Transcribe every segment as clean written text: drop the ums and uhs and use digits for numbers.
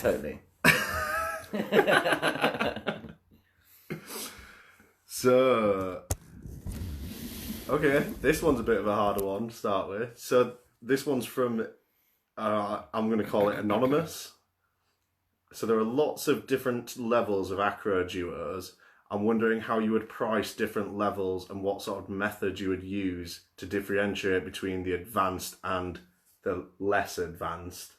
Totally. So, okay, this one's a bit of a harder one to start with. So this one's from, I'm going to call it anonymous. So there are lots of different levels of acro duos. I'm wondering how you would price different levels and what sort of method you would use to differentiate between the advanced and the less advanced.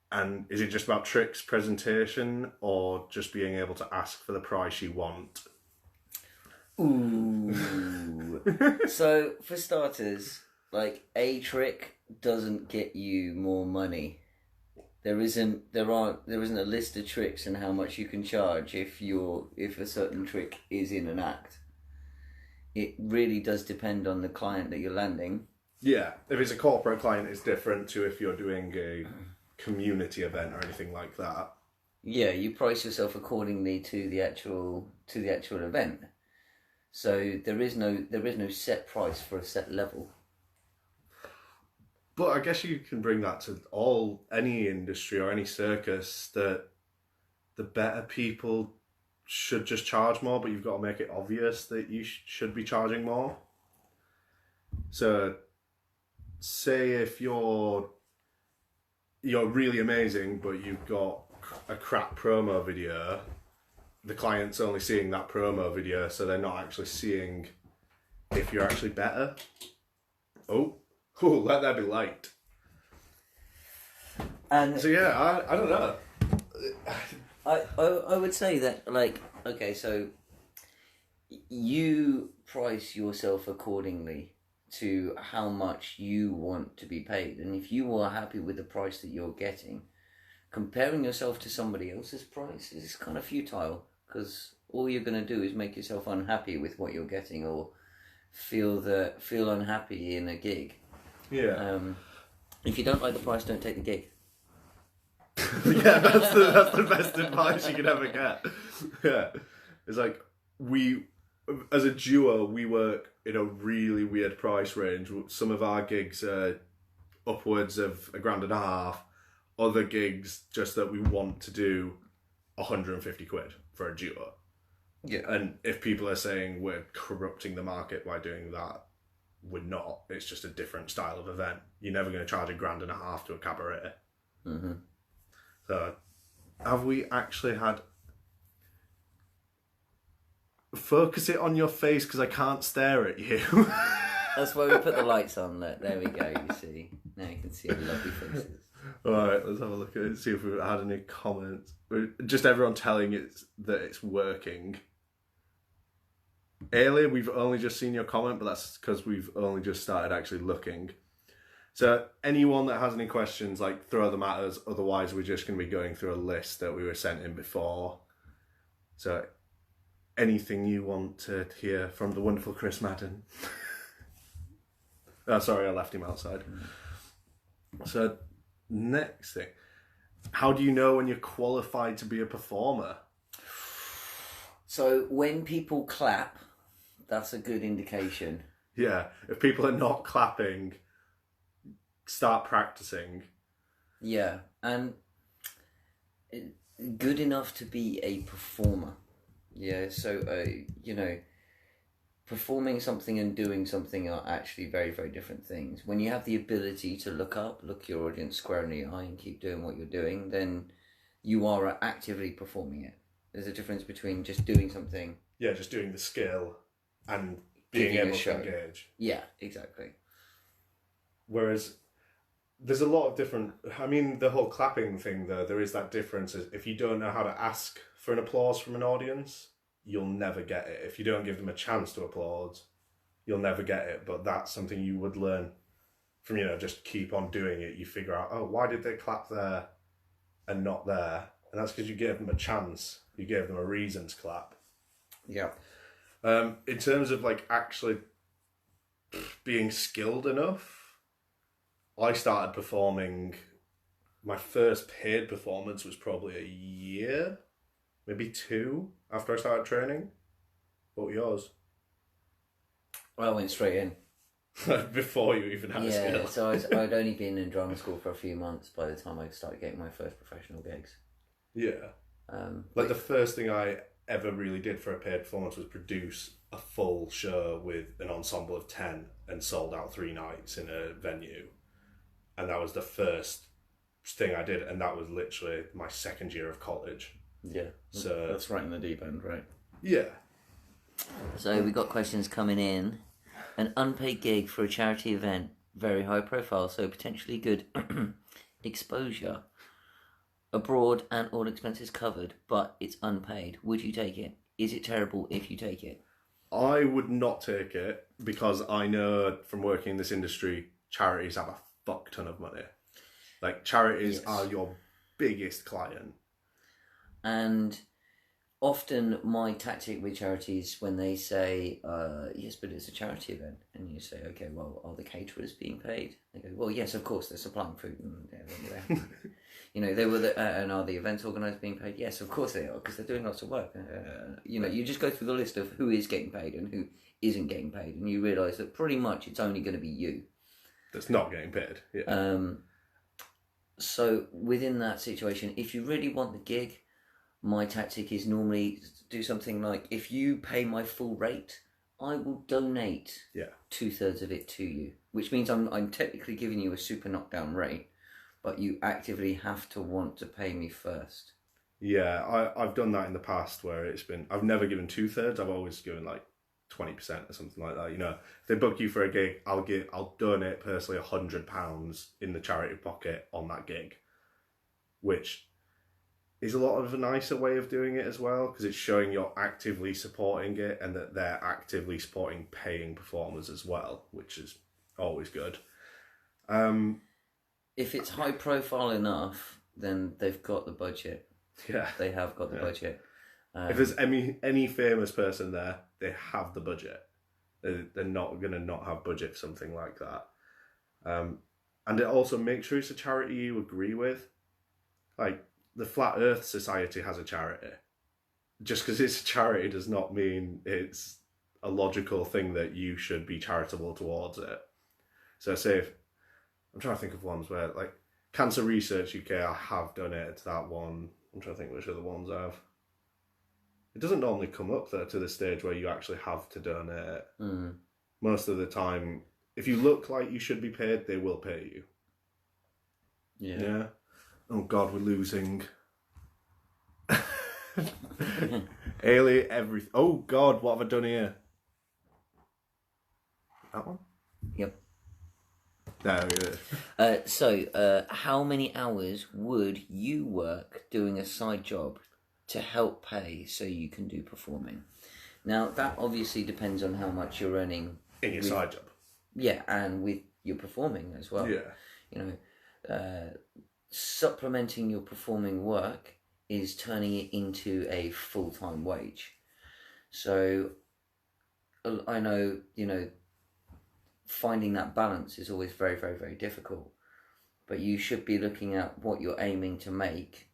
And is it just about tricks, presentation, or just being able to ask for the price you want? Ooh. So, for starters, like, a trick doesn't get you more money. There isn't a list of tricks and how much you can charge if a certain trick is in an act. It really does depend on the client that you're landing. Yeah, if it's a corporate client, it's different to if you're doing a community event or anything like that. Yeah, you price yourself accordingly to the actual event. So there is no set price for a set level. But I guess you can bring that to any industry or any circus, that the better people should just charge more, but you've got to make it obvious that you should be charging more. So say if you're really amazing, but you've got a crap promo video, the client's only seeing that promo video, so they're not actually seeing if you're actually better. Oh, let there be light. And so yeah, I don't know. I would say that, like, okay, so you price yourself accordingly to how much you want to be paid, and if you are happy with the price that you're getting, comparing yourself to somebody else's price is kind of futile, because all you're going to do is make yourself unhappy with what you're getting, or feel unhappy in a gig. Yeah. If you don't like the price, don't take the gig. Yeah, that's the best advice you could ever get. Yeah, it's like as a duo, we work in a really weird price range. Some of our gigs are upwards of £1,500. Other gigs just that we want to do 150 quid for a duo. Yeah. And if people are saying we're corrupting the market by doing that, we're not. It's just a different style of event. You're never going to charge £1,500 to a cabaret. Mm-hmm. So, have we actually had... Focus it on your face, because I can't stare at you. That's why we put the lights on. There we go, you see. Now you can see our lovely faces. Alright, let's have a look at it, see if we've had any comments. Just everyone telling it that it's working. Ailey, we've only just seen your comment, but that's because we've only just started actually looking. So anyone that has any questions, like, throw them at us. Otherwise, we're just going to be going through a list that we were sent in before. So anything you want to hear from the wonderful Kris Madden. Oh, sorry, I left him outside. So next thing. How do you know when you're qualified to be a performer? So when people clap, that's a good indication. Yeah, if people are not clapping, start practicing. Yeah, and good enough to be a performer. Yeah, so, performing something and doing something are actually very, very different things. When you have the ability to look your audience square in the eye and keep doing what you're doing, then you are actively performing it. There's a difference between just doing something. Yeah, just doing the skill and being able to engage. Yeah, exactly. Whereas there's a lot of different... I mean, the whole clapping thing, though, there is that difference. If you don't know how to ask for an applause from an audience, you'll never get it. If you don't give them a chance to applaud, you'll never get it. But that's something you would learn from, just keep on doing it. You figure out, oh, why did they clap there and not there? And that's because you gave them a chance. You gave them a reason to clap. Yeah. In terms of, like, actually being skilled enough, I started performing... My first paid performance was probably a year, maybe 2, after I started training. What were yours? Well, I went straight in. Before you even had a skill. So I'd only been in drama school for a few months by the time I started getting my first professional gigs. Yeah. The first thing I ever really did for a paid performance was produce a full show with an ensemble of 10 and sold out 3 nights in a venue. And that was the first thing I did, and that was literally my second year of college. Yeah. So that's right in the deep end, right? Yeah. So we got questions coming in. An unpaid gig for a charity event, very high profile, so potentially good exposure. Abroad and all expenses covered, but it's unpaid. Would you take it? Is it terrible if you take it? I would not take it because I know from working in this industry, charities have a fuck ton of money. Like, charities are your biggest client. And often my tactic with charities, when they say, yes, but it's a charity event, and you say, okay, well, are the caterers being paid? They go, well, yes, of course, they're supplying food. And and are the events organisers being paid? Yes, of course they are, because they're doing lots of work. You just go through the list of who is getting paid and who isn't getting paid, and you realise that pretty much it's only going to be you that's not getting paid. Yeah. So within that situation, if you really want the gig, my tactic is normally do something like, if you pay my full rate, I will donate 2/3 of it to you, which means I'm technically giving you a super knockdown rate, but you actively have to want to pay me first. Yeah, I've done that in the past where I've never given 2/3, I've always given like 20% or something like that. If they book you for a gig, I'll donate personally £100 in the charity pocket on that gig, which is a lot of a nicer way of doing it as well, because it's showing you're actively supporting it and that they're actively supporting paying performers as well, which is always good. If it's high profile enough, then they've got the budget. Yeah, they have got the budget. If there's any famous person there, they have the budget. They're not going to not have budget for something like that. And it also makes sure it's a charity you agree with. Like, the Flat Earth Society has a charity. Just because it's a charity does not mean it's a logical thing that you should be charitable towards it. So I'm trying to think of ones where, like, Cancer Research UK, I have donated to that one. I'm trying to think which other ones I have. It doesn't normally come up there to the stage where you actually have to donate. Most of the time, if you look like you should be paid, they will pay you. Yeah. Oh God, we're losing. Everything. Oh God, what have I done here? That one? Yep. There we go. So, how many hours would you work doing a side job to help pay so you can do performing? Now, that obviously depends on how much you're earning in your side job. Yeah, and with your performing as well. Yeah. Supplementing your performing work is turning it into a full-time wage. So I know, finding that balance is always very, very, very difficult. But you should be looking at what you're aiming to make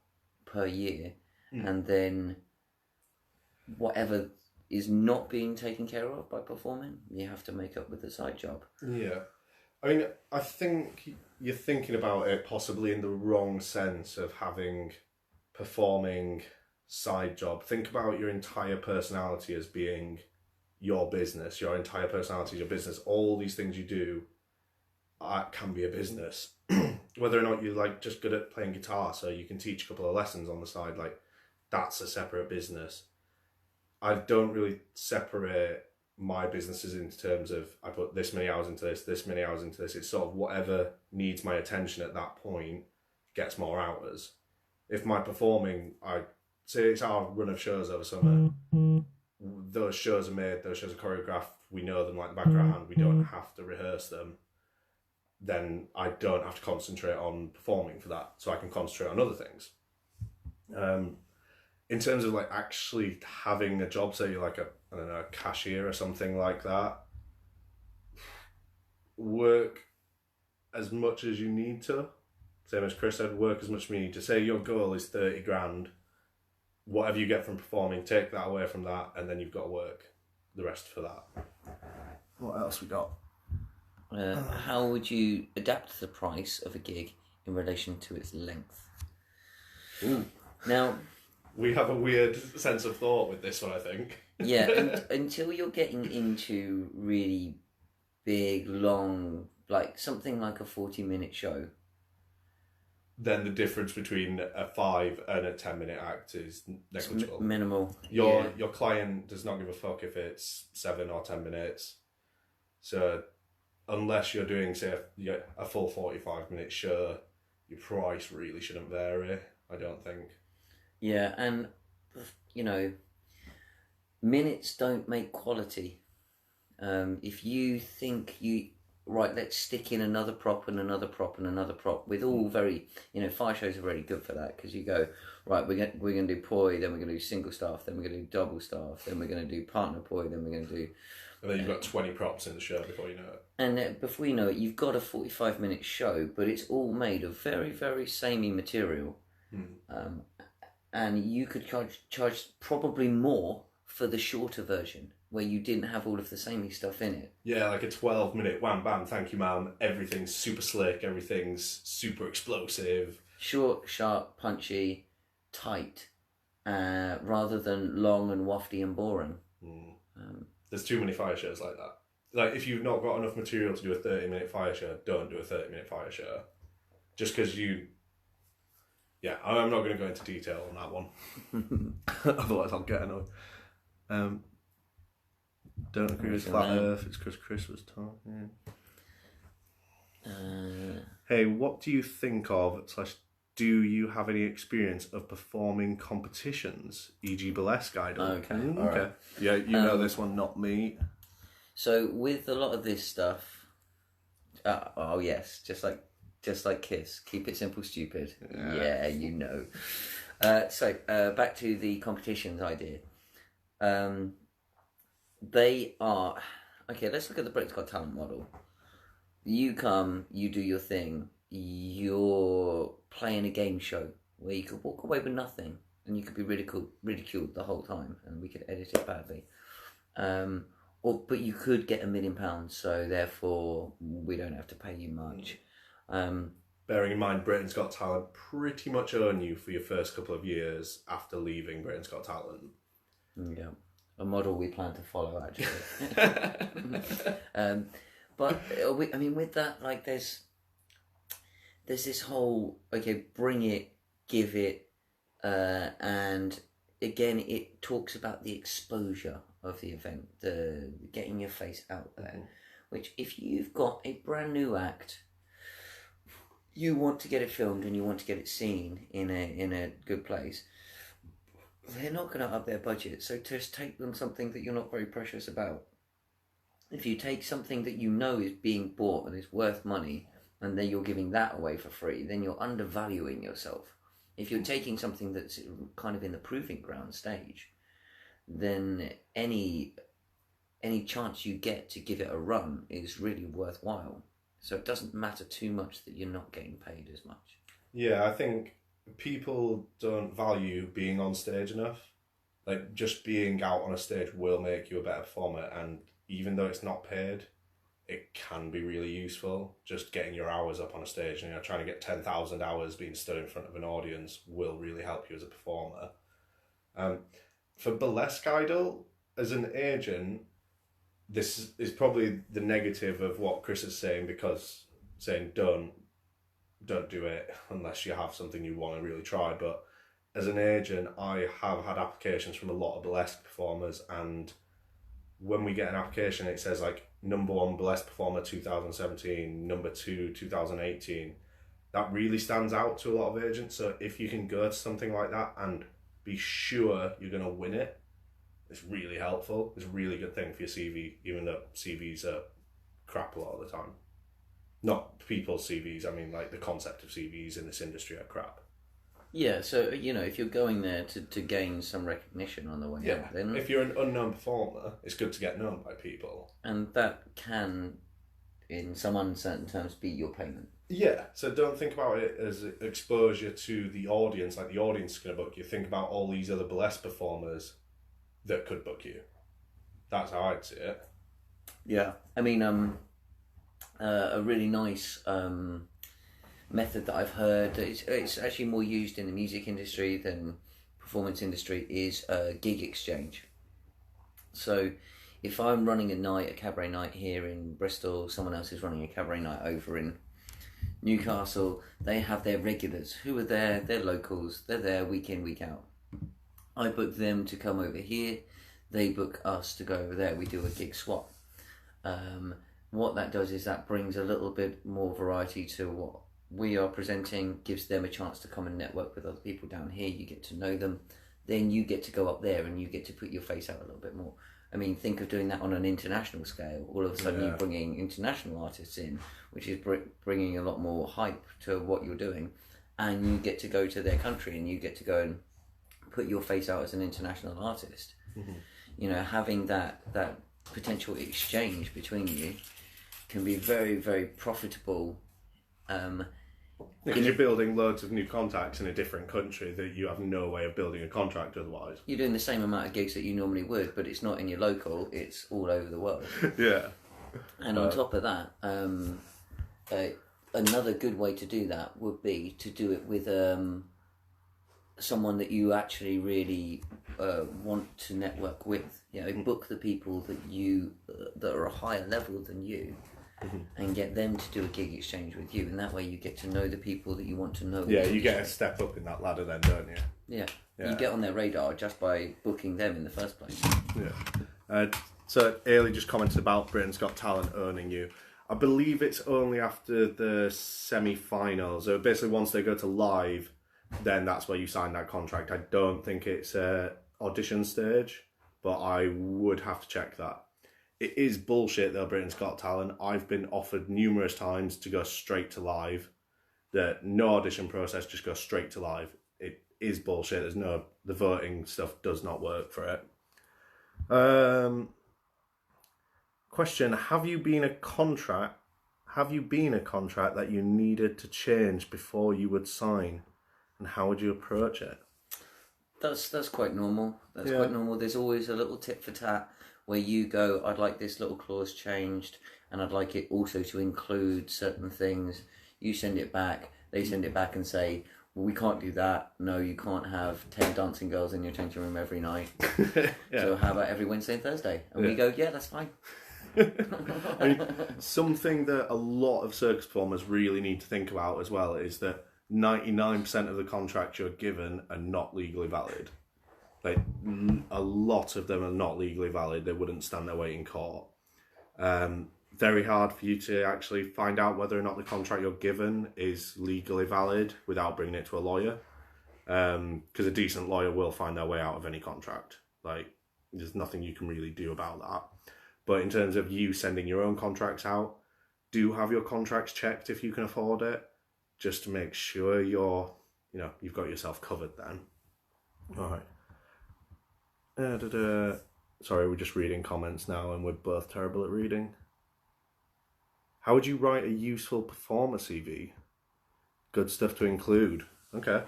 per year, and then whatever is not being taken care of by performing, you have to make up with the side job. Yeah. I mean, I think you're thinking about it possibly in the wrong sense of having performing side job. Think about your entire personality as being your business. Your entire personality is your business. All these things you do can be a business. Whether or not you're like just good at playing guitar, so you can teach a couple of lessons on the side, like that's a separate business. I don't really separate my businesses in terms of I put this many hours into this many hours into this. It's sort of whatever needs my attention at that point gets more hours. If my performing, I say it's our run of shows over summer, those shows are made, those shows are choreographed, we know them like the back of our hand, we don't have to rehearse them, then I don't have to concentrate on performing for that, so I can concentrate on other things. In terms of like actually having a job, say you're like a cashier or something like that, work as much as you need to. Same as Kris said, work as much as you need to. Say your goal is 30 grand, whatever you get from performing, take that away from that, and then you've got to work the rest for that. What else we got? How would you adapt the price of a gig in relation to its length? Ooh. Now, we have a weird sense of thought with this one, I think. Yeah, until you're getting into really big, long, like something like a 40-minute show. Then the difference between a 5 and a 10-minute act is negligible. Minimal. Your client does not give a fuck if it's 7 or 10 minutes. So unless you're doing, say, a full 45-minute show, your price really shouldn't vary, I don't think. Yeah, and, minutes don't make quality. If you think right, let's stick in another prop and another prop and another prop with all very, fire shows are very good for that, because you go, right, we're going to do poi, then we're going to do single staff, then we're going to do double staff, then we're going to do partner poi, then we're going to do... And then you've got 20 props in the show before you know it. And before you know it, you've got a 45-minute show, but it's all made of very, very samey material. And you could charge probably more for the shorter version, where you didn't have all of the samey stuff in it. Yeah, like a 12-minute wham bam, thank you ma'am, everything's super slick, everything's super explosive. Short, sharp, punchy, tight, rather than long and wafty and boring. There's too many fire shows like that. Like, if you've not got enough material to do a 30-minute fire show, don't do a 30-minute fire show. Just because you... Yeah, I'm not going to go into detail on that one. Otherwise I'll get annoyed. Don't agree with Flat Earth, it's because Kris was talking. Hey, what do you think of, / do you have any experience of performing competitions, e.g. burlesque idol? Okay. Okay. Yeah, you know this one, not me. So with a lot of this stuff, oh yes, just like Kiss, keep it simple, stupid. Yeah, you know. So back to the competitions idea. They are okay. Let's look at the Britain's Got Talent model. You come, you do your thing. You're playing a game show where you could walk away with nothing, and you could be ridiculed the whole time, and we could edit it badly. But you could get £1 million, so therefore we don't have to pay you much. Bearing in mind, Britain's Got Talent pretty much own you for your first couple of years after leaving Britain's Got Talent. Yeah, a model we plan to follow, actually. But with that, like, there's this whole, okay, bring it, give it, and again, it talks about the exposure of the event, the getting your face out there. Which, if you've got a brand new act, you want to get it filmed and you want to get it seen in a good place, they're not going to up their budget. So just take them something that you're not very precious about. If you take something that you know is being bought and is worth money, and then you're giving that away for free, then you're undervaluing yourself. If you're taking something that's kind of in the proving ground stage, then any chance you get to give it a run is really worthwhile. So it doesn't matter too much that you're not getting paid as much. Yeah, I think people don't value being on stage enough. Like, just being out on a stage will make you a better performer, and even though it's not paid, it can be really useful. Just getting your hours up on a stage and trying to get 10,000 hours being stood in front of an audience will really help you as a performer. For Burlesque Idol, as an agent, this is probably the negative of what Kris is saying, because saying don't do it unless you have something you want to really try. But as an agent, I have had applications from a lot of burlesque performers, and when we get an application, it says like #1 burlesque performer 2017, #2 2018. That really stands out to a lot of agents. So if you can go to something like that and be sure you're going to win it, it's really helpful. It's a really good thing for your CV, even though CVs are crap a lot of the time. Not people's CVs, I mean like the concept of CVs in this industry are crap. Yeah, so, if you're going there to gain some recognition on the way out, then... If you're an unknown performer, it's good to get known by people. And that can, in some uncertain terms, be your payment. Yeah, so don't think about it as exposure to the audience, like the audience is going to book you. Think about all these other burlesque performers that could book you. That's how I'd see it. Yeah. I mean, a really nice method that I've heard. It's actually more used in the music industry than performance industry is gig exchange. So if I'm running a cabaret night here in Bristol, someone else is running a cabaret night over in Newcastle, they have their regulars who are there, they're locals, they're there week in, week out. I book them to come over here, they book us to go over there, we do a gig swap. What that does is that brings a little bit more variety to what we are presenting, gives them a chance to come and network with other people down here, you get to know them, then you get to go up there and you get to put your face out a little bit more. I mean, think of doing that on an international scale. All of a sudden you're bringing international artists in, which is bringing a lot more hype to what you're doing, and you get to go to their country and you get to go and put your face out as an international artist. You know, having that potential exchange between you can be very, very profitable. Because you're building loads of new contacts in a different country that you have no way of building a contract otherwise. You're doing the same amount of gigs that you normally would, but it's not in your local, it's all over the world. Yeah. And on top of that, another good way to do that would be to do it with someone that you actually really want to network with. You know, book the people that are a higher level than you, and get them to do a gig exchange with you, and that way you get to know the people that you want to know. Yeah, you get a step up in that ladder then, don't you? Yeah. You get on their radar just by booking them in the first place. Yeah. So Ailey just commented about Britain's Got Talent owning you. I believe it's only after the semi-finals. So basically once they go to live, then that's where you sign that contract. I don't think it's a audition stage, but I would have to check that. It is bullshit though, Britain's Got Talent. I've been offered numerous times to go straight to live. No audition process, just go straight to live. It is bullshit. The voting stuff does not work for it. Question, have you been a contract that you needed to change before you would sign? And how would you approach it? That's quite normal. Quite normal. There's always a little tit for tat where you go, I'd like this little clause changed, and I'd like it also to include certain things. You send it back, they send it back and say, well, we can't do that. No, you can't have 10 dancing girls in your changing room every night. So how about every Wednesday and Thursday? And we go, yeah, that's fine. I mean, something that a lot of circus performers really need to think about as well is that 99% of the contracts you're given are not legally valid. Like, a lot of them are not legally valid. They wouldn't stand their weight in court. Very hard for you to actually find out whether or not the contract you're given is legally valid without bringing it to a lawyer. Because a decent lawyer will find their way out of any contract. Like, there's nothing you can really do about that. But in terms of you sending your own contracts out, do have your contracts checked if you can afford it, just to make sure you've got yourself covered then. All right. Sorry, we're just reading comments now and we're both terrible at reading. How would you write a useful performer CV? Good stuff to include. Okay.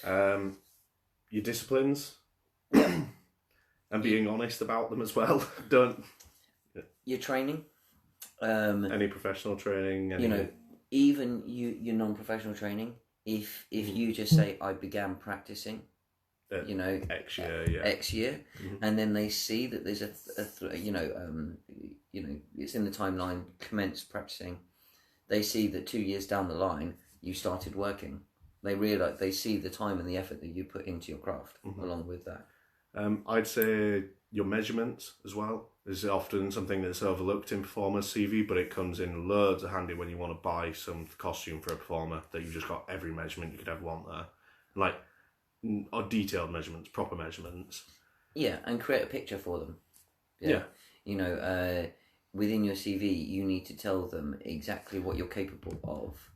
Your disciplines. And being honest about them as well. Your training. Any professional training. Even your non-professional training. If you just say, I began practicing, X year, and then they see that there's it's in the timeline, commence practicing. They see that 2 years down the line, you started working. They see the time and the effort that you put into your craft along with that. I'd say your measurements as well is often something that's overlooked in performer's CV, but it comes in loads of handy when you want to buy some costume for a performer that you've just got every measurement you could ever want there. Or detailed measurements, proper measurements. Yeah, and create a picture for them. Yeah. Within your CV, you need to tell them exactly what you're capable of.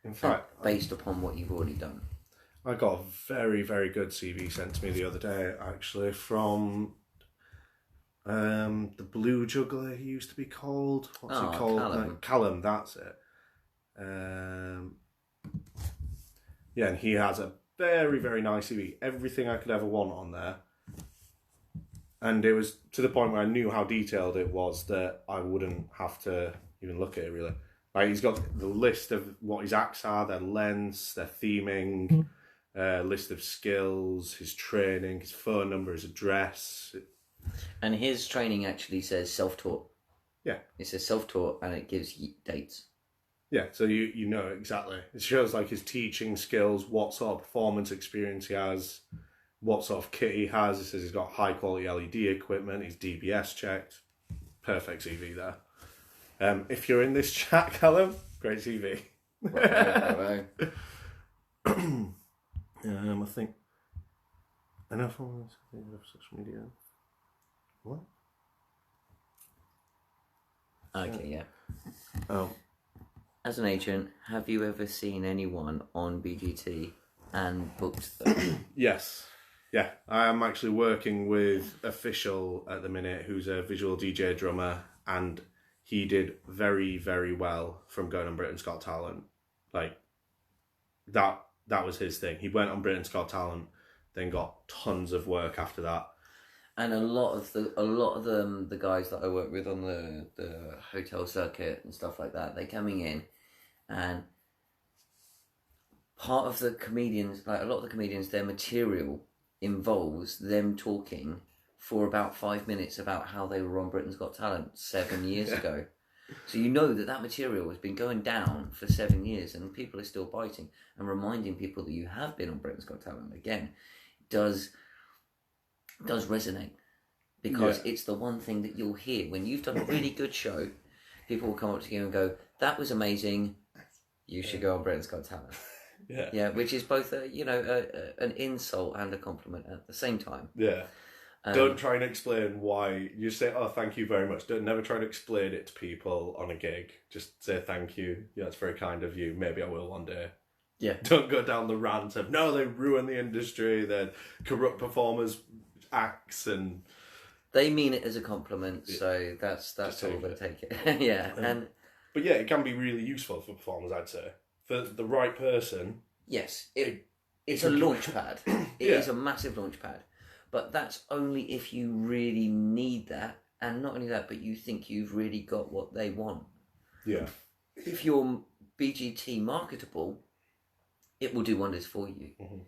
In fact, based upon what you've already done. I got a very, very good CV sent to me the other day, actually, from the Blue Juggler he used to be called. What's he called? Callum. Callum, that's it. And he has a very, very nice CV. Everything I could ever want on there. And it was to the point where I knew how detailed it was that I wouldn't have to even look at it really. Like he's got the list of what his acts are, their lengths, their theming, list of skills, his training, his phone number, his address. And his training actually says self-taught. Yeah. It says self-taught and it gives dates. Yeah, so you know exactly. It shows like his teaching skills, what sort of performance experience he has, what sort of kit he has. It says he's got high quality LED equipment, he's DBS checked. Perfect CV there. If you're in this chat, Callum, great CV. Right. I think enough on social media. What? Okay, yeah. Oh. As an agent, have you ever seen anyone on BGT and booked them? Yes. Yeah, I am actually working with Official at the minute, who's a visual DJ drummer, and he did very, very well from going on Britain's Got Talent. Like, that was his thing. He went on Britain's Got Talent, then got tons of work after that. And a lot of the guys that I work with on the hotel circuit and stuff like that, they're coming in, and part of the comedians, like a lot of the comedians, their material involves them talking for about 5 minutes about how they were on Britain's Got Talent 7 years ago. So you know that material has been going down for 7 years and people are still biting, and reminding people that you have been on Britain's Got Talent again does resonate, because it's the one thing that you'll hear when you've done a really good show. People will come up to you and go, "That was amazing. You should go on Britain's Got Talent." Yeah, which is both an insult and a compliment at the same time. Yeah. Don't try and explain why. You say, "Oh, thank you very much." Never try to explain it to people on a gig. Just say thank you. Yeah, it's very kind of you. Maybe I will one day. Yeah. Don't go down the rant of, no, they ruin the industry, they're corrupt performers, acts, and... They mean it as a compliment, so that's all they take it. Yeah. But yeah, it can be really useful for performers, I'd say. For the right person. Yes. It's a launch pad. It is a massive launch pad. But that's only if you really need that, and not only that, but you think you've really got what they want. Yeah. If you're BGT marketable, it will do wonders for you. Mm-hmm.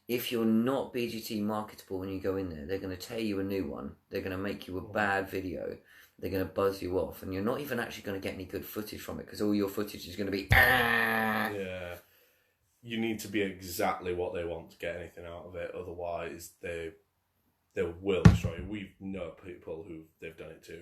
If you're not BGT marketable when you go in there, they're going to tear you a new one. They're going to make you a bad video. They're going to buzz you off, and you're not even actually going to get any good footage from it, because all your footage is going to be... Yeah. You need to be exactly what they want to get anything out of it. Otherwise, they will destroy you. We know people who they've done it to.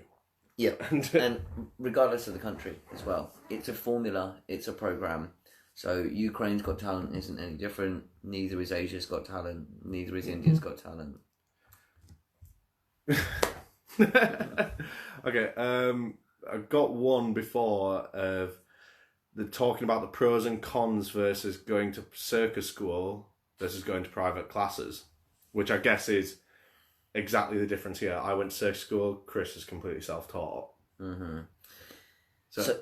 Yeah, and regardless of the country as well. It's a formula, it's a program. So Ukraine's Got Talent isn't any different. Neither is Asia's Got Talent. Neither is India's Got Talent. Okay, I got one before of the talking about the pros and cons versus going to circus school versus going to private classes, which I guess is exactly the difference here. I went to circus school. Kris is completely self-taught. Mm-hmm. So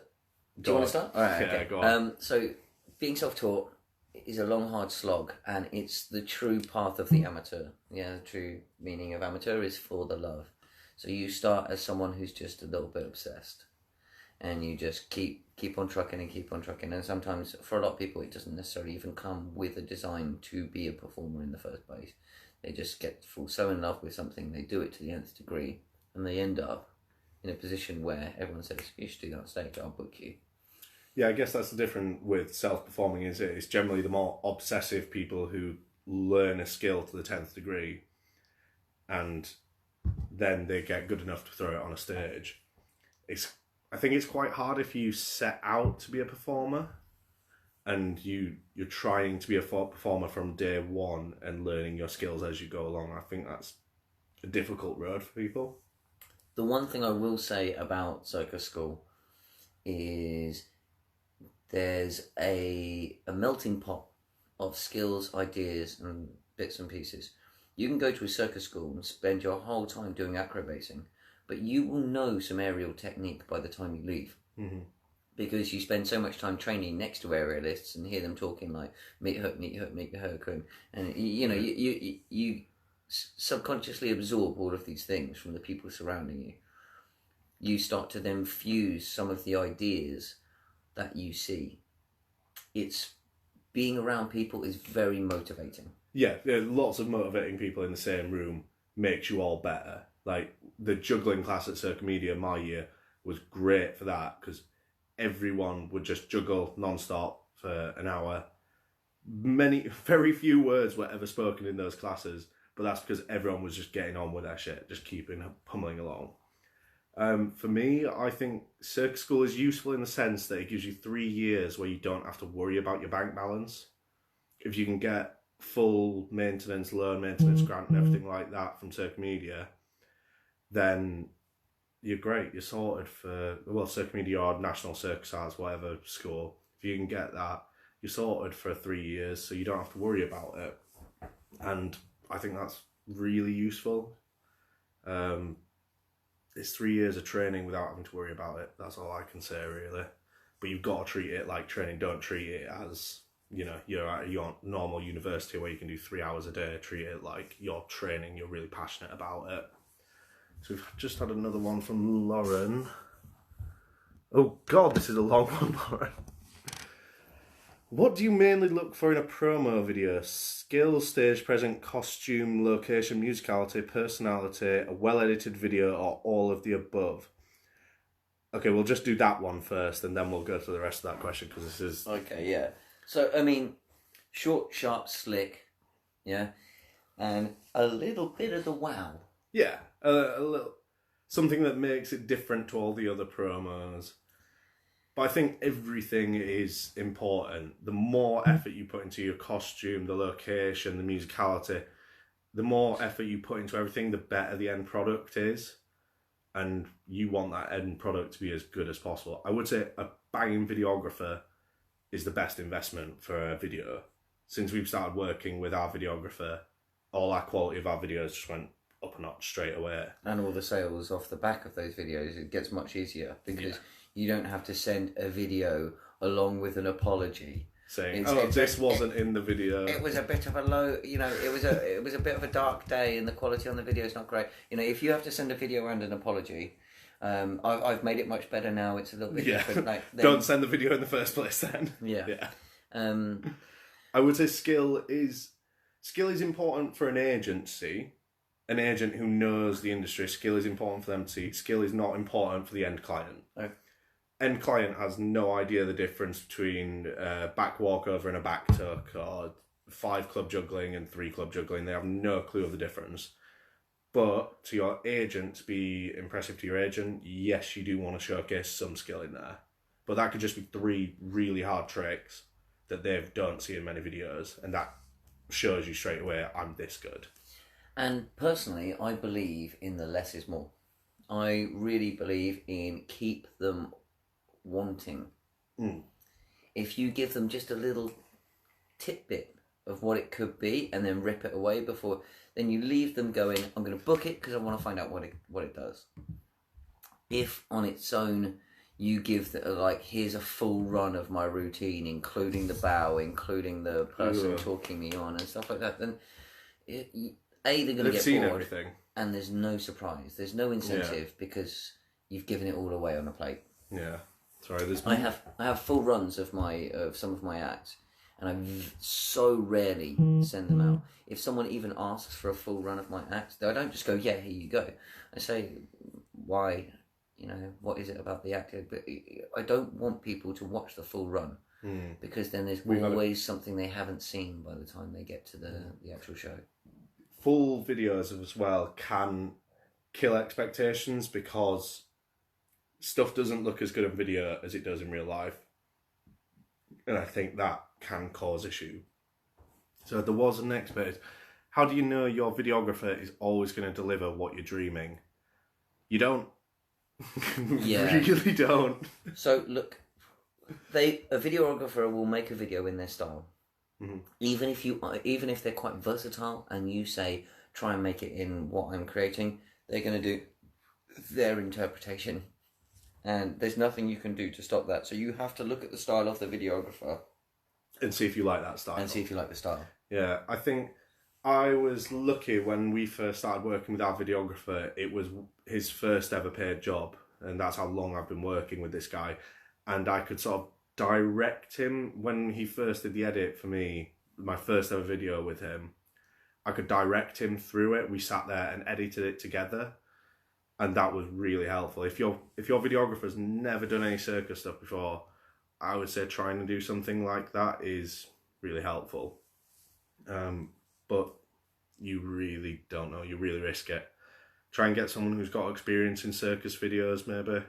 do you want to start? All right. Yeah, okay. go on. So being self-taught is a long, hard slog, and it's the true path of the amateur. Yeah, the true meaning of amateur is for the love. So you start as someone who's just a little bit obsessed, and you just keep on trucking and keep on trucking. And sometimes, for a lot of people, it doesn't necessarily even come with a design to be a performer in the first place. They just fall so in love with something, they do it to the nth degree, and they end up in a position where everyone says, "You should do that on stage, I'll book you." Yeah, I guess that's the difference with self-performing, is it's generally the more obsessive people who learn a skill to the 10th degree, and then they get good enough to throw it on a stage. I think it's quite hard if you set out to be a performer and you're trying to be a performer from day one and learning your skills as you go along. I think that's a difficult road for people. The one thing I will say about circus school is there's a melting pot of skills, ideas, and bits and pieces. You can go to a circus school and spend your whole time doing acrobasing, but you will know some aerial technique by the time you leave. Mm-hmm. Because you spend so much time training next to aerialists and hear them talking like meet hook, and you subconsciously absorb all of these things from the people surrounding you. you start to then fuse some of the ideas that you see. It's being around people is very motivating. Yeah, lots of motivating people in the same room makes you all better. Like the juggling class at Circus Media my year was great for that because everyone would just juggle non-stop for an hour. Very few words were ever spoken in those classes, but that's because everyone was just getting on with their shit, just keeping pummeling along. For me, I think circus school is useful in the sense that it gives you 3 years where you don't have to worry about your bank balance. If you can get full maintenance, loan maintenance grant and everything like that from Circus Media, then you're great. You're sorted for, Circus Media or National Circus Arts, whatever school. If you can get that, you're sorted for 3 years, so you don't have to worry about it. And I think that's really useful. It's 3 years of training without having to worry about it. That's all I can say, really. But you've got to treat it like training. Don't treat it as, you're at your normal university where you can do 3 hours a day. Treat it like you're training. You're really passionate about it. So we've just had another one from Lauren. Oh, God, this is a long one, Lauren. What do you mainly look for in a promo video? Skills, stage presence, costume, location, musicality, personality, a well-edited video, or all of the above? Okay, we'll just do that one first, and then we'll go to the rest of that question, because this is... Okay, yeah. So, I mean, short, sharp, slick, yeah? And a little bit of the wow. Yeah, a little... Something that makes it different to all the other promos. But I think everything is important. The more effort you put into your costume, the location, the musicality, the more effort you put into everything, the better the end product is. And you want that end product to be as good as possible. I would say a banging videographer is the best investment for a video. Since we've started working with our videographer, all our quality of our videos just went up a notch straight away. And all the sales off the back of those videos, it gets much easier because you don't have to send a video along with an apology saying, this wasn't in the video. It was a bit of a low, it was a bit of a dark day and the quality on the video is not great. If you have to send a video and an apology, I've made it much better now. It's a little bit different. Don't send the video in the first place then. Yeah. I would say skill is important for an agency. An agent who knows the industry. Skill is important for them to see. Skill is not important for the end client. No. End client has no idea the difference between a back walkover and a back tuck, or 5 club juggling and 3 club juggling. They have no clue of the difference. But to your agent, to be impressive to your agent, yes, you do want to showcase some skill in there. But that could just be 3 really hard tricks that they don't see in many videos, and that shows you straight away, I'm this good. And personally, I believe in the less is more. I really believe in keep them wanting. If you give them just a little tidbit of what it could be and then rip it away before, then you leave them going, I'm going to book it because I want to find out what it does. If on its own you give here's a full run of my routine, including the bow, including the person talking me on and stuff like that, then they're going to get bored, everything. And there's no surprise. There's no incentive because you've given it all away on a plate. Yeah, sorry. I have full runs of some of my acts, and I so rarely send them out. If someone even asks for a full run of my acts, I don't just go, yeah, here you go. I say, why? What is it about the act? But I don't want people to watch the full run because then there's always something they haven't seen by the time they get to the actual show. Full videos as well can kill expectations because stuff doesn't look as good in video as it does in real life. And I think that can cause issue. So there was a next bit. How do you know your videographer is always going to deliver what you're dreaming? You don't. Really don't. So look, a videographer will make a video in their style. Mm-hmm. Even if they're quite versatile and you say try and make it in what I'm creating, they're going to do their interpretation, and there's nothing you can do to stop that. So you have to look at the style of the videographer and see if you like that style. Yeah, I think I was lucky when we first started working with our videographer. It was his first ever paid job, and that's how long I've been working with this guy. And I could sort of direct him when he first did the edit for me, my first ever video with him. I could direct him through it. We sat there and edited it together, and that was really helpful. If your videographer's never done any circus stuff before, I would say trying to do something like that is really helpful. But you really don't know. You really risk it. Try and get someone who's got experience in circus videos, maybe.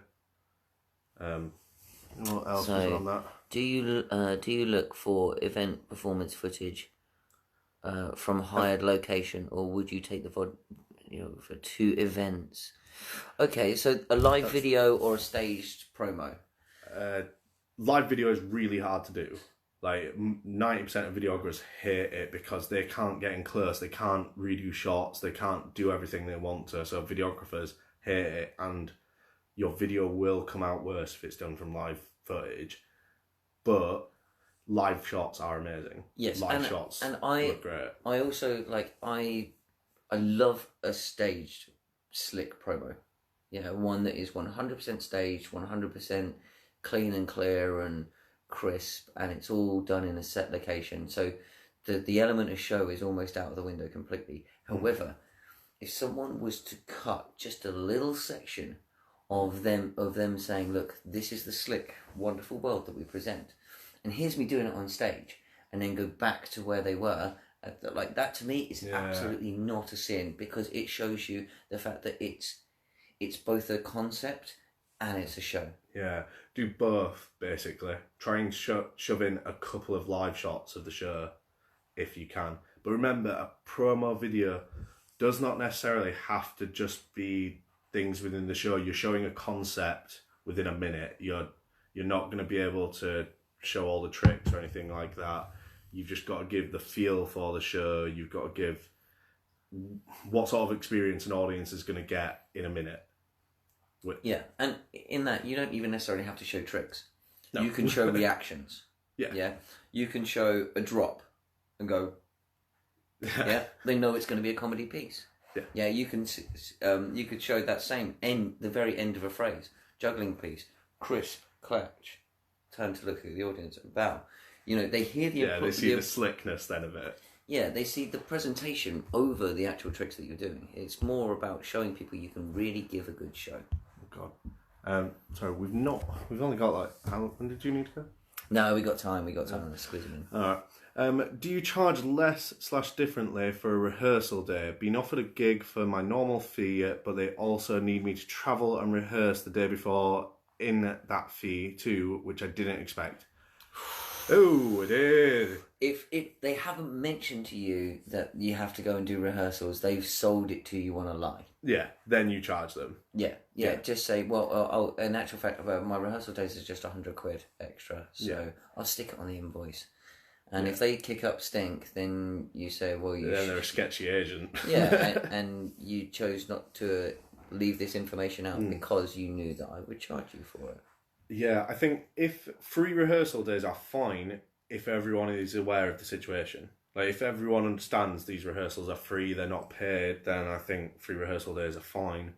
What else is on that? Do you look for event performance footage from hired location, or would you take the VOD, for 2 events? Okay, so a live video or a staged promo? Live video is really hard to do. Like 90% of videographers hate it because they can't get in close, they can't redo shots, they can't do everything they want to. So videographers hate it, and your video will come out worse if it's done from live footage. But live shots are amazing. Yes, live shots and look great. I also I love a staged slick promo. Yeah, one that is 100% staged, 100% clean and clear and crisp, and it's all done in a set location. So the element of show is almost out of the window completely. However, if someone was to cut just a little section of them saying, look, this is the slick, wonderful world that we present, and here's me doing it on stage, and then go back to where they were, like that to me is absolutely not a sin, because it shows you the fact that it's both a concept and it's a show. Yeah, do both, basically. Try and shove in a couple of live shots of the show if you can. But remember, a promo video does not necessarily have to just be things within the show. You're showing a concept within a minute. You're not going to be able to show all the tricks or anything like that. You've just got to give the feel for the show. You've got to give what sort of experience an audience is going to get in a minute. Yeah, and in that, you don't even necessarily have to show tricks. No. You can show reactions. Yeah. You can show a drop and go, yeah, they know it's going to be a comedy piece. Yeah, you could show that same the very end of a phrase, juggling piece, crisp, clutch, turn to look at the audience and bow. They hear the... Yeah, they see the slickness then of it. Yeah, they see the presentation over the actual tricks that you're doing. It's more about showing people you can really give a good show. Oh, God. Sorry, we've only got when did you need to go? No, we got time. Let's squeeze them in. Alright. Do you charge less / differently for a rehearsal day? Been offered a gig for my normal fee, but they also need me to travel and rehearse the day before in that fee too, which I didn't expect. Oh, it is. If they haven't mentioned to you that you have to go and do rehearsals, they've sold it to you on a lie. Yeah, then you charge them. Yeah. Just say, well, in actual fact, my rehearsal days is just £100 extra, so I'll stick it on the invoice. And if they kick up stink, then you say, well, they're a sketchy agent. Yeah, and you chose not to leave this information out because you knew that I would charge you for it. Yeah, I think if free rehearsal days are fine if everyone is aware of the situation. Like, if everyone understands these rehearsals are free, they're not paid, then I think free rehearsal days are fine.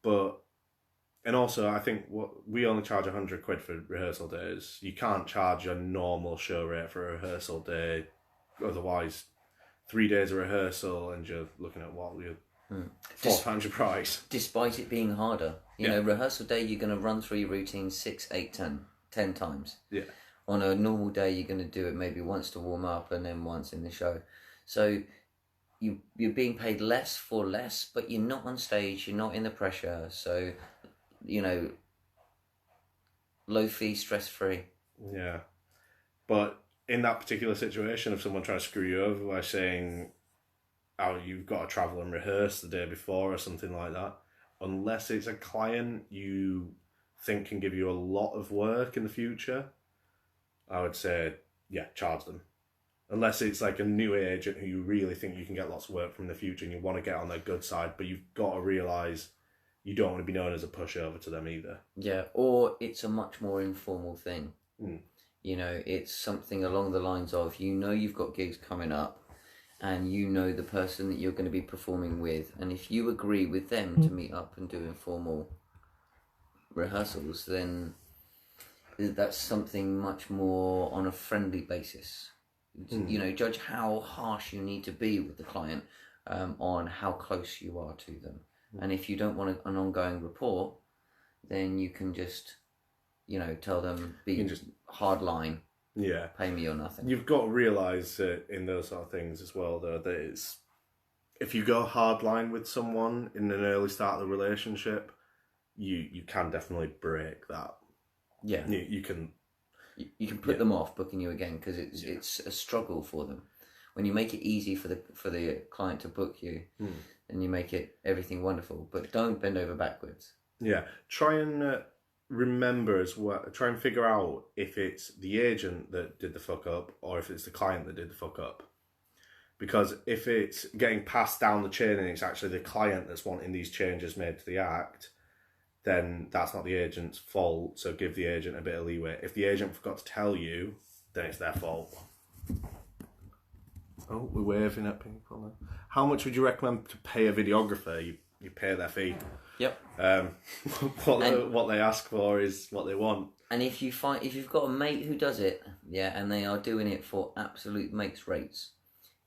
And also, I think we only charge £100 for rehearsal days. You can't charge a normal show rate for a rehearsal day. Otherwise, 3 days of rehearsal and you're looking at what you're... 4 times your price. Despite it being harder. Rehearsal day, you're going to run through your routine 6, 8, 10 times. Yeah. On a normal day, you're going to do it maybe once to warm up and then once in the show. So you're being paid less for less, but you're not on stage, you're not in the pressure. So, low fee, stress-free. Yeah. But in that particular situation, if someone tries to screw you over by saying... oh, you've got to travel and rehearse the day before or something like that. Unless it's a client you think can give you a lot of work in the future, I would say, charge them. Unless it's like a new agent who you really think you can get lots of work from in the future and you want to get on their good side, but you've got to realise you don't want to be known as a pushover to them either. Yeah, or it's a much more informal thing. It's something along the lines of, you've got gigs coming up, and the person that you're going to be performing with, and if you agree with them to meet up and do informal rehearsals, then that's something much more on a friendly basis. You know, judge how harsh you need to be with the client on how close you are to them. And if you don't want an ongoing rapport, then you can just, you know, tell them, just hard line. Yeah. Pay me or nothing. You've got to realise in those sort of things as well, though, that it's, if you go hard line with someone in an early start of the relationship, you can definitely break that. Yeah. You can... You can put them off booking you again because it's a struggle for them. When you make it easy for the client to book you, then you make it everything wonderful. But don't bend over backwards. Yeah, try and remember as well. Try and figure out if it's the agent that did the fuck up or if it's the client that did the fuck up. Because if it's getting passed down the chain and it's actually the client that's wanting these changes made to the act, then that's not the agent's fault, so give the agent a bit of leeway. If the agent forgot to tell you, then it's their fault. Oh, we're waving at people now. How much would you recommend to pay a videographer? You pay their fee. Yep. What they ask for is what they want. And if you've got a mate who does it, and they are doing it for absolute mates rates,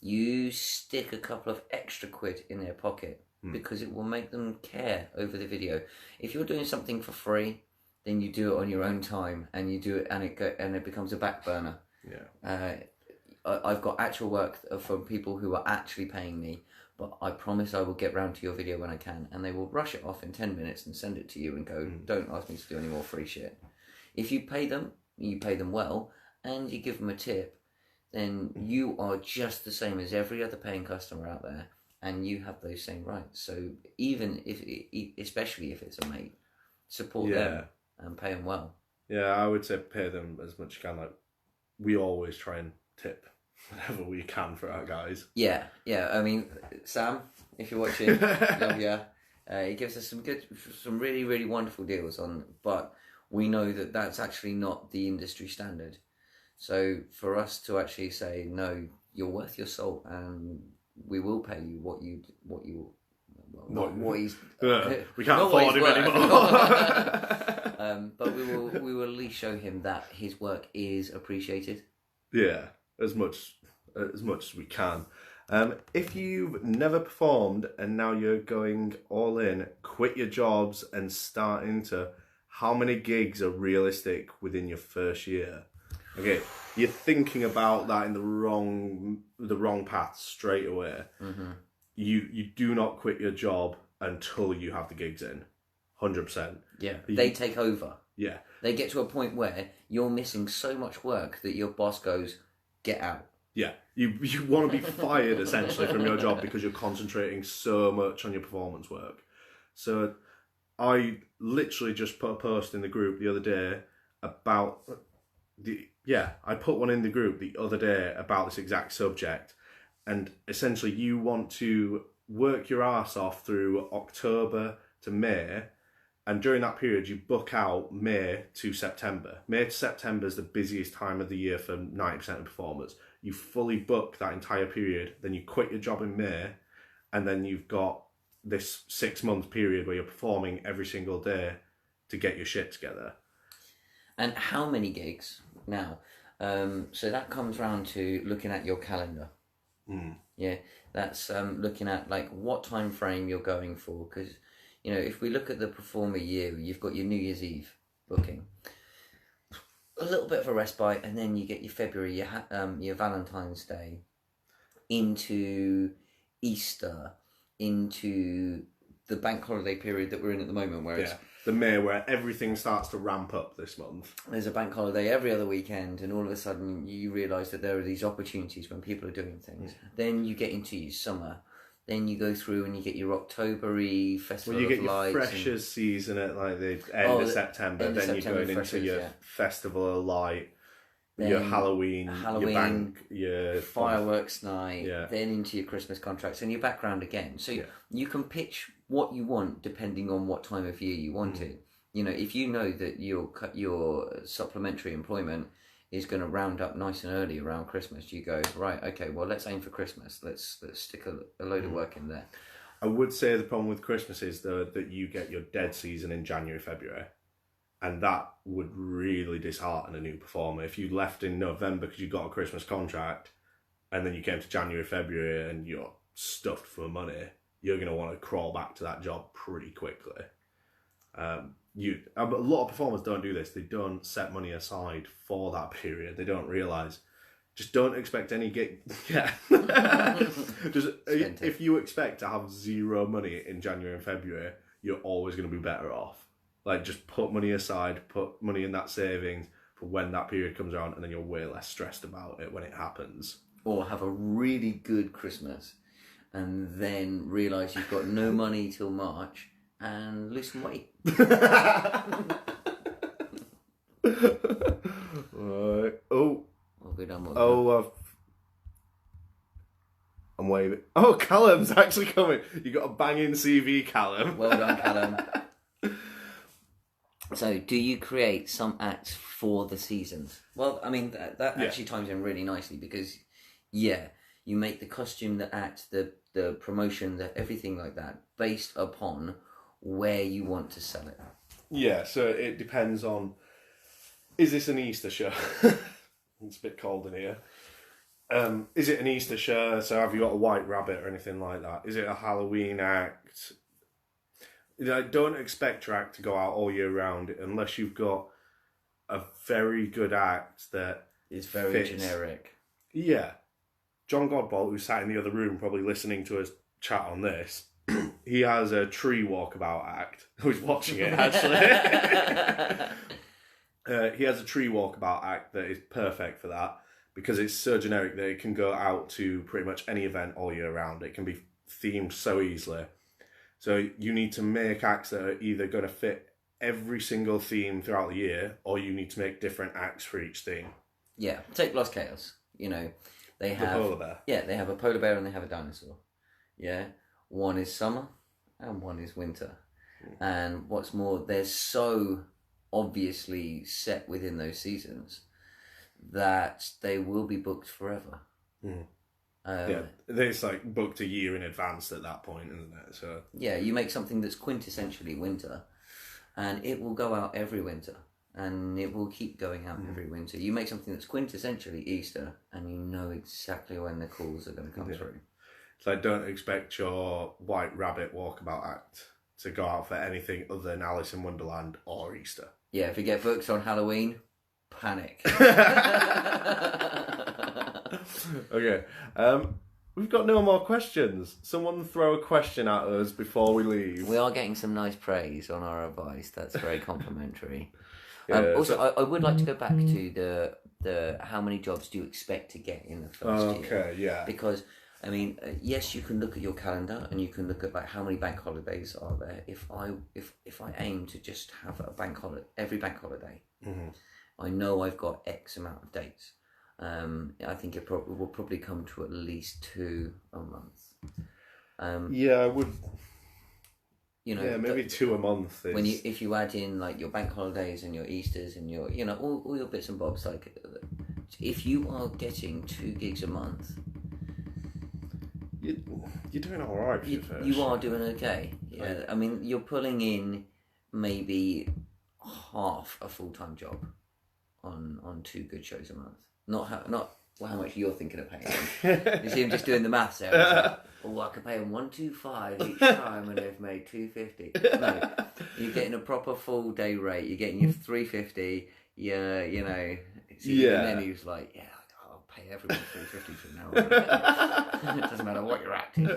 you stick a couple of extra quid in their pocket. Because it will make them care over the video. If you're doing something for free, then you do it on your own time, and you do it, and it becomes a back burner. Yeah. I've got actual work from people who are actually paying me, but I promise I will get round to your video when I can, and they will rush it off in 10 minutes and send it to you and go, don't ask me to do any more free shit. If you pay them well, and you give them a tip, then you are just the same as every other paying customer out there. And you have those same rights. So especially if it's a mate, support them and pay them well. Yeah, I would say pay them as much as you can. Like, we always try and tip whenever we can for our guys. Yeah. I mean, Sam, if you're watching, love ya. He gives us some really, really wonderful deals on. But we know that that's actually not the industry standard. So for us to actually say no, you're worth your salt and we will pay you what he's. We can't afford him anymore. But we will at least show him that his work is appreciated. Yeah, as much as we can. If you've never performed and now you're going all in, quit your jobs and start into how many gigs are realistic within your first year? Okay, you're thinking about that in the wrong path straight away. Mm-hmm. You do not quit your job until you have the gigs in, 100%. Yeah, they take over. Yeah, they get to a point where you're missing so much work that your boss goes, "Get out." Yeah, you want to be fired essentially from your job because you're concentrating so much on your performance work. So, I literally just put a post in the group the other day about I put one in the group the other day about this exact subject, and essentially you want to work your arse off through October to May, and during that period you book out May to September. May to September is the busiest time of the year for 90% of performers. You fully book that entire period, then you quit your job in May, and then you've got this 6-month period where you're performing every single day to get your shit together. And how many gigs now? So that comes round to looking at your calendar. Yeah, that's looking at like what time frame you're going for. Because, you know, if we look at the performer year, you've got your New Year's Eve booking, a little bit of a respite, and then you get your February, your Valentine's Day, into Easter, into the bank holiday period that we're in at the moment, where it's the May, where everything starts to ramp up this month. There's a bank holiday every other weekend, and all of a sudden you realise that there are these opportunities when people are doing things. Then you get into your summer. Then you go through and you get your October-y Festival of Lights. Well, you get your Freshers season at like the end of September. Then you're going into your Festival of Light, then your Halloween, your bank, your fireworks night, then into your Christmas contracts and your background again. So you can pitch what you want depending on what time of year you want it. You know, if you know that your supplementary employment is going to round up nice and early around Christmas, you go, right, okay, well, let's aim for Christmas. Let's stick a load of work in there. I would say the problem with Christmas is though that you get your dead season in January, February. And that would really dishearten a new performer. If you left in November because you got a Christmas contract and then you came to January, February and you're stuffed for money, you're going to want to crawl back to that job pretty quickly. A lot of performers don't do this. They don't set money aside for that period. They don't realise. Just don't expect any gig. Yeah. If you expect to have zero money in January and February, you're always going to be better off. Like, just put money aside, put money in that savings for when that period comes around, and then you're way less stressed about it when it happens. Or have a really good Christmas and then realise you've got no money till March and lose some weight. We'll be done with I'm waving. Oh, Callum's actually coming. You got a banging CV, Callum. Well done, Callum. So, do you create some acts for the seasons? Well, I mean, that actually ties in really nicely because, you make the costume, the act, the promotion, everything like that based upon where you want to sell it. Yeah, so it depends on, is this an Easter show? It's a bit cold in here. Is it an Easter show? So have you got a white rabbit or anything like that? Is it a Halloween act? Don't expect your act to go out all year round unless you've got a very good act that is very generic. Yeah. John Godbolt, who sat in the other room probably listening to us chat on this, he has a tree walkabout act. Who's watching it, actually. He has a tree walkabout act that is perfect for that because it's so generic that it can go out to pretty much any event all year round. It can be themed so easily. So you need to make acts that are either going to fit every single theme throughout the year, or you need to make different acts for each theme. Yeah, take Lost Chaos. They have the polar bear. Yeah, they have a polar bear and they have a dinosaur. Yeah, one is summer and one is winter. And what's more, they're so obviously set within those seasons that they will be booked forever. It's like booked a year in advance at that point, isn't it? So yeah, you make something that's quintessentially winter and it will go out every winter and it will keep going out every winter. You make something that's quintessentially Easter and you know exactly when the calls are going to come through. So don't expect your White Rabbit walkabout act to go out for anything other than Alice in Wonderland or Easter. Yeah, if you get booked on Halloween, panic. Okay. We've got no more questions. Someone throw a question at us before we leave. We are getting some nice praise on our advice. That's very complimentary. I would like to go back to the how many jobs do you expect to get in the first year? Okay, yeah. Because, I mean, yes, you can look at your calendar and you can look at like how many bank holidays are there. If I aim to just have a bank holiday every bank holiday, I know I've got X amount of dates. I think it will probably come to at least 2 a month. I would. Maybe 2 a month. Is... if you add in like your bank holidays and your Easters and your all your bits and bobs, like if you are getting 2 gigs a month, you're doing all right. You are doing okay. Yeah, I mean you're pulling in maybe half a full-time job on 2 good shows a month. Not how much you're thinking of paying them. You see him just doing the maths there. I could pay them 125 each time and they've made 250. No, you're getting a proper full day rate. You're getting your 350. And then he was like, I'll pay everyone 350 from now on. It doesn't matter what you're acting.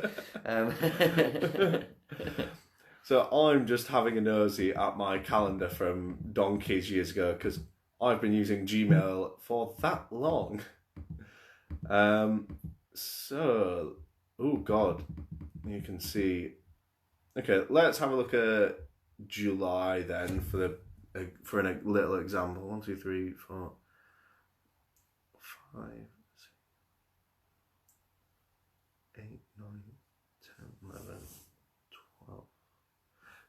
So I'm just having a nosy at my calendar from donkeys years ago because I've been using Gmail for that long. Oh God, you can see. Okay, let's have a look at July then for a little example. 1, 2, 3, 4, 5, 6, 8, 9, 10, 11, 12.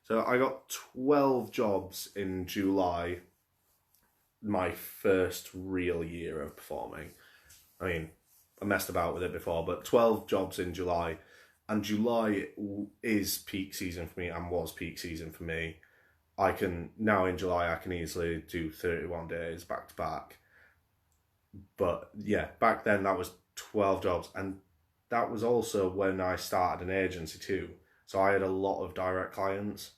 So I got 12 jobs in July. My first real year of performing. I mean, I messed about with it before, but 12 jobs in July. And July is peak season for me and was peak season for me. I can now in July I can easily do 31 days back to back. But yeah, back then that was 12 jobs, and that was also when I started an agency too. So I had a lot of direct clients.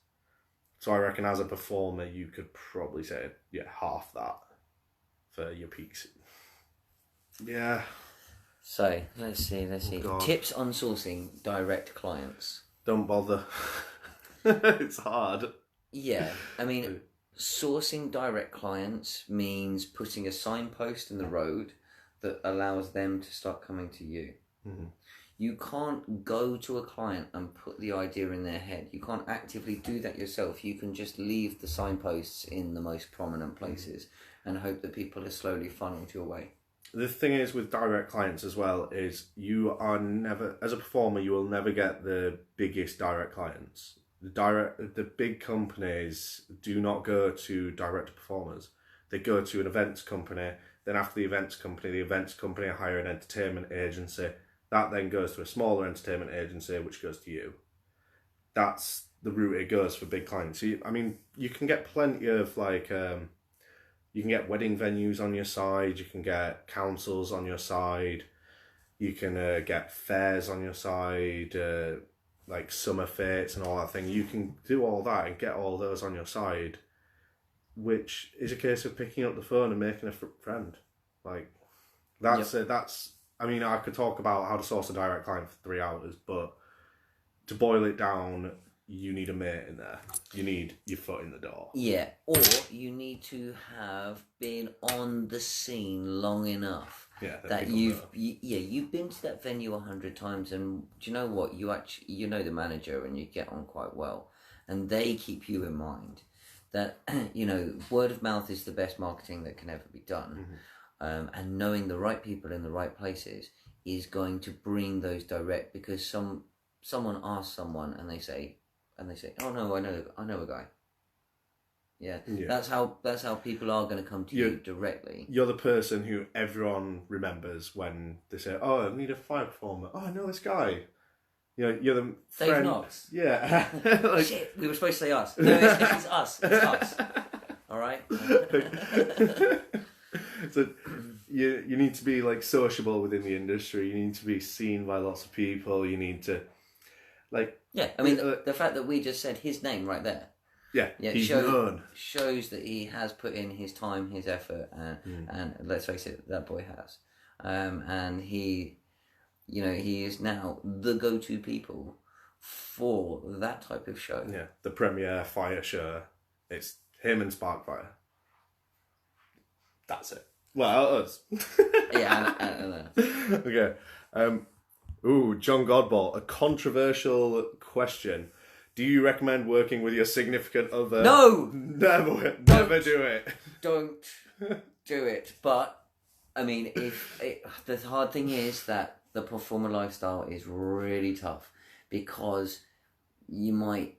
So I reckon as a performer, you could probably say, yeah, half that for your peaks. Yeah. So, let's see. God. Tips on sourcing direct clients. Don't bother. It's hard. Yeah, I mean, sourcing direct clients means putting a signpost in the road that allows them to start coming to you. Mm-hmm. You can't go to a client and put the idea in their head. You can't actively do that yourself. You can just leave the signposts in the most prominent places and hope that people are slowly funneled your way. The thing is with direct clients as well is you are never, as a performer, you will never get the biggest direct clients. The big companies do not go to direct performers. They go to an events company. Then after the events company hire an entertainment agency. That then goes to a smaller entertainment agency, which goes to you. That's the route it goes for big clients. So I mean, you can get plenty of you can get wedding venues on your side. You can get councils on your side. You can get fairs on your side, like summer fates and all that thing. You can do all that and get all those on your side, which is a case of picking up the phone and making a friend. Like, that's Yep. it. That's, I mean, I could talk about how to source a direct client for 3 hours, but to boil it down, you need a mate in there. You need your foot in the door. Yeah, or you need to have been on the scene long enough that you've been to that venue 100 times, and do you know what? You know the manager and you get on quite well, and they keep you in mind. That word of mouth is the best marketing that can ever be done. Mm-hmm. And knowing the right people in the right places is going to bring those direct, because someone asks someone and they say, oh no, I know a guy. Yeah. That's how people are going to come to you directly. You're the person who everyone remembers when they say, oh, I need a fire performer. Oh, I know this guy. You're the friend. Dave Knox. Yeah. Shit, we were supposed to say us. No, it's us. It's us. All right. So you need to be like sociable within the industry. You need to be seen by lots of people. You need to Yeah, I mean the fact that we just said his name right there. Yeah, he's known. Shows that he has put in his time, his effort, and let's face it, that boy has. And he is now the go-to people for that type of show. Yeah, the premier fire show. It's him and Sparkfire. That's it. Well, us. Yeah, I know. Okay. John Godball, a controversial question. Do you recommend working with your significant other? No! Never do it. Don't do it. But, I mean, the hard thing is that the performer lifestyle is really tough, because you might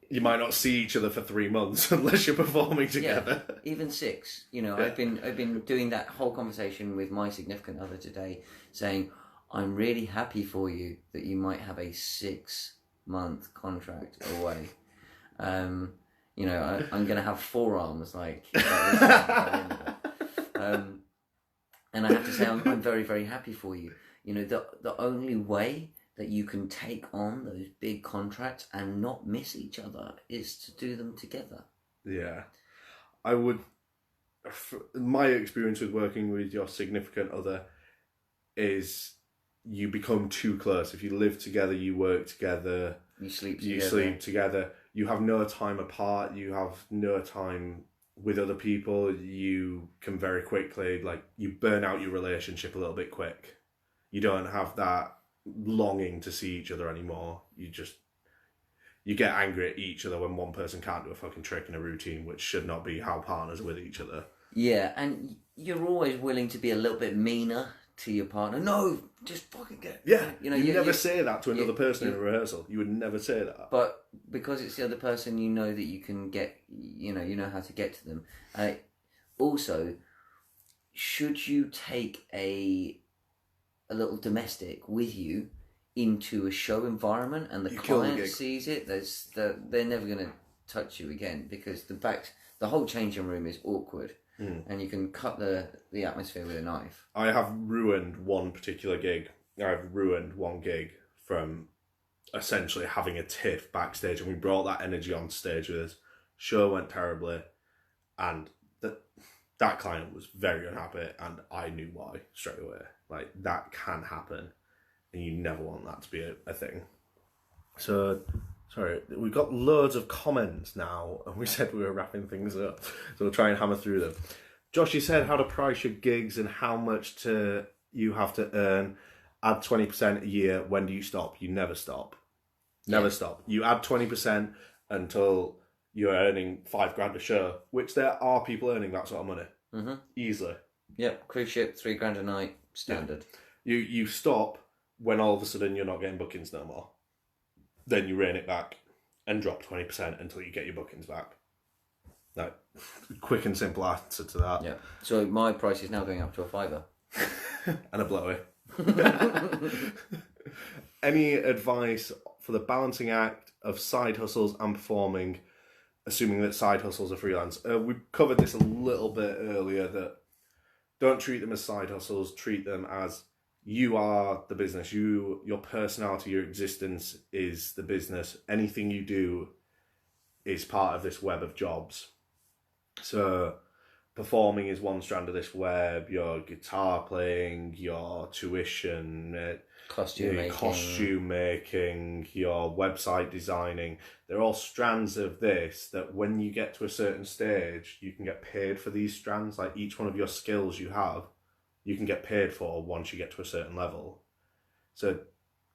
not see each other for 3 months unless you're performing together. Yeah, even 6. I've been doing that whole conversation with my significant other today, saying, I'm really happy for you that you might have a 6-month contract away. I'm going to have forearms like. And I have to say, I'm very, very happy for you. The only way that you can take on those big contracts and not miss each other is to do them together. Yeah. I would. My experience with working with your significant other is you become too close. If you live together, you work together, you sleep together, you have no time apart, you have no time with other people. You can very quickly, you burn out your relationship a little bit quick. You don't have that longing to see each other anymore. You get angry at each other when one person can't do a fucking trick in a routine, which should not be how partners are with each other. Yeah, and you're always willing to be a little bit meaner to your partner. No, just fucking get. Yeah, you never say that to another person in a rehearsal. You would never say that. But because it's the other person, you know that you can get. You know how to get to them. Also, should you take a little domestic with you into a show environment and the client sees it, they're never gonna. touch you again, because the whole changing room is awkward, and you can cut the atmosphere with a knife. I have ruined one particular gig. I've ruined one gig from essentially having a tiff backstage, and we brought that energy on stage with us. Show went terribly, and that client was very unhappy, and I knew why straight away. Like, that can happen, and you never want that to be a thing. So, sorry, we've got loads of comments now, and we said we were wrapping things up, so we'll try and hammer through them. Josh, you said how to price your gigs and how much you have to earn. Add 20% a year. When do you stop? You never stop. Never stop. You add 20% until you're earning $5,000 a show, which there are people earning that sort of money. Mm-hmm. Easily. Yep, cruise ship, $3,000 a night, standard. Yeah. You stop when all of a sudden you're not getting bookings no more. Then you rein it back and drop 20% until you get your bookings back. Like, quick and simple answer to that. Yeah. So my price is now going up to $5. And a blowy. Any advice for the balancing act of side hustles and performing, assuming that side hustles are freelance? We covered this a little bit earlier, that don't treat them as side hustles, treat them as you are the business. Your personality, your existence is the business. Anything you do is part of this web of jobs. So performing is one strand of this web. Your guitar playing, your tuition, costume making, your website designing. They're all strands of this that when you get to a certain stage, you can get paid for these strands. Like, each one of your skills you have, you can get paid for once you get to a certain level. So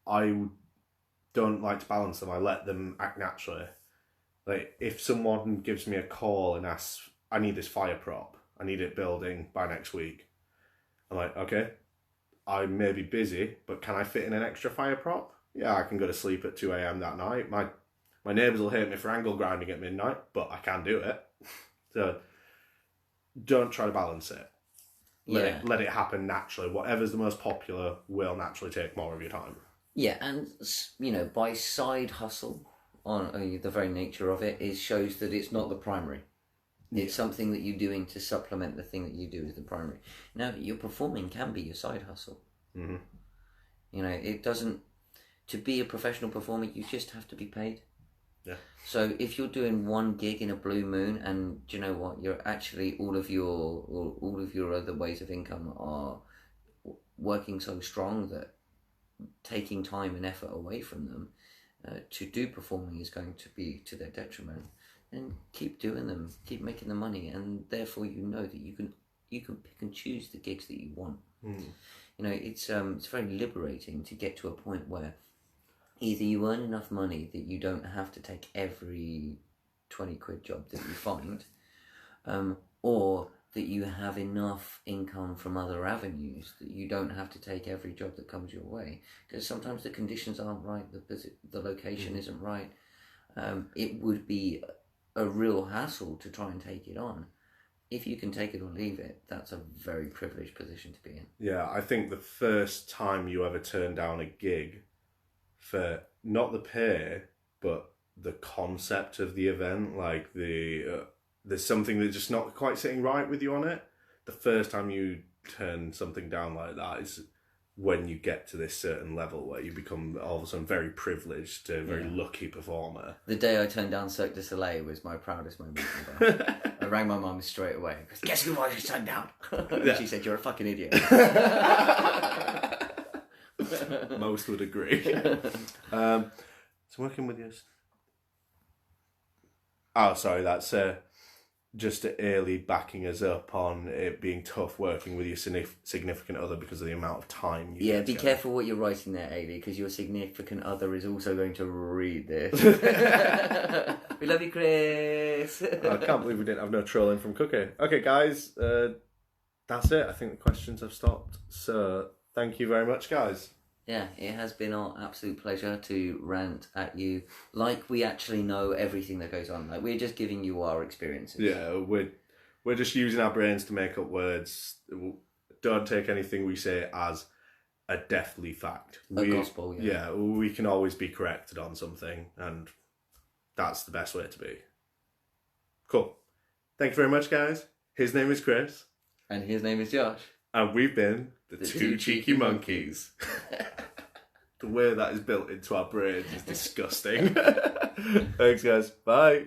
I don't like to balance them. I let them act naturally. Like, if someone gives me a call and asks, I need this fire prop, I need it building by next week, I'm like, okay, I may be busy, but can I fit in an extra fire prop? Yeah, I can go to sleep at 2 a.m. that night. My neighbours will hate me for angle grinding at midnight, but I can do it. So don't try to balance it. Let it happen naturally. Whatever's the most popular will naturally take more of your time. Yeah, and, by side hustle, on the very nature of it, shows that it's not the primary. It's something that you're doing to supplement the thing that you do as the primary. Now, your performing can be your side hustle. Mm-hmm. It doesn't... To be a professional performer, you just have to be paid. Yeah. So if you're doing one gig in a blue moon, and do you know what? You're actually all of your other ways of income are working so strong that taking time and effort away from them to do performing is going to be to their detriment. And keep doing them, keep making the money, and therefore that you can pick and choose the gigs that you want. It's very liberating to get to a point where either you earn enough money that you don't have to take every 20 quid job that you find, or that you have enough income from other avenues that you don't have to take every job that comes your way, because sometimes the conditions aren't right, the location isn't right. It would be a real hassle to try and take it on. If you can take it or leave it, that's a very privileged position to be in. Yeah, I think the first time you ever turn down a gig for not the pay, but the concept of the event, like there's something that's just not quite sitting right with you on it. The first time you turn something down like that is when you get to this certain level where you become all of a sudden very privileged, a very lucky performer. The day I turned down Cirque du Soleil was my proudest moment ever. I rang my mum straight away. Guess who I just turned down? She said, "You're a fucking idiot." Most would agree. So working with you. Oh, sorry, that's just Ailey backing us up on it being tough working with your significant other because of the amount of time you be careful what you're writing there, Ailey, because your significant other is also going to read this. We love you, Kris. I can't believe we didn't have no trolling from Cookie. Okay, guys, that's it. I think the questions have stopped. So thank you very much, guys. Yeah, it has been our absolute pleasure to rant at you like we actually know everything that goes on. Like, we're just giving you our experiences. Yeah, we're just using our brains to make up words. Don't take anything we say as a deathly fact. Gospel, yeah. Yeah, we can always be corrected on something, and that's the best way to be. Cool. Thank you very much, guys. His name is Kris. And his name is Josh. And we've been the Two Cheeky Monkeys. The way that is built into our brains is disgusting. Thanks, guys. Bye.